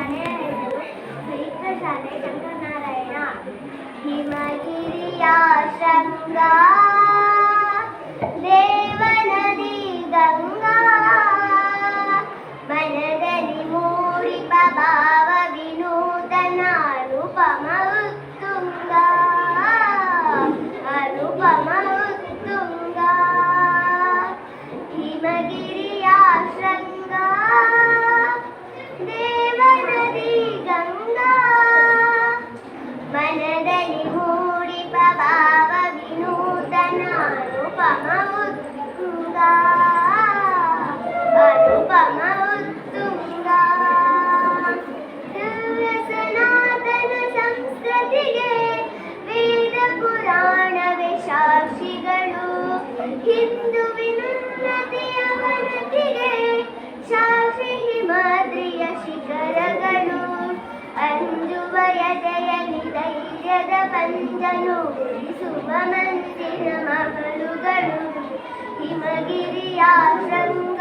ಶಾಲೆಯ ಹೆಸರು ಶ್ರೀಕೃಷ್ಣ ಶಾಲೆ ಶಂಕರನಾರಾಯಣ. ಹಿಮಗಿರಿಯ ಶೃಂಗ ದೇವನದಿ ಗಂಗಾ ಮನದಲ್ಲಿ ಮೂಡಿಪ ಭಾವ ವಿನೂತನ ಅನುಪಮ ಉತ್ತುಂಗ ಅನುಪಮ ಉತ್ತುಂಗ. ಹಿಮಗಿರಿಯ ಶೃಂಗ ದೇವನದಿ ಗಂಗಾ ಮನದಲ್ಲಿ ಮೂಡಿಪ ಭಾವ ವಿನೂತನ ಅನುಪಮ ಉತ್ತುಂಗ ಅನುಪಮ ಉತ್ತುಂಗ. ದಿವ್ಯ ಸನಾತನ ಸಂಸ್ಕೃತಿಗೆ ವೇದ ಪುರಾಣವೇ ಸಾಕ್ಷಿಗಳು. ಹಿಂದುವಿನ ಉನ್ನತಿಯ ವನತಿಗೆ ಸಾಕ್ಷಿ ಹಿಮಾದ್ರಿಯ ಶಿಖರಗಳು. ಅಂಜುವ ಎದೆಯಲ್ಲಿ ಧೈರ್ಯದ ಪಂಜನು ಉಳಿಸುವ ಮಂಜಿನ ಮಹಲುಗಳು. ಹಿಮಗಿರಿಯ ಶೃಂಗ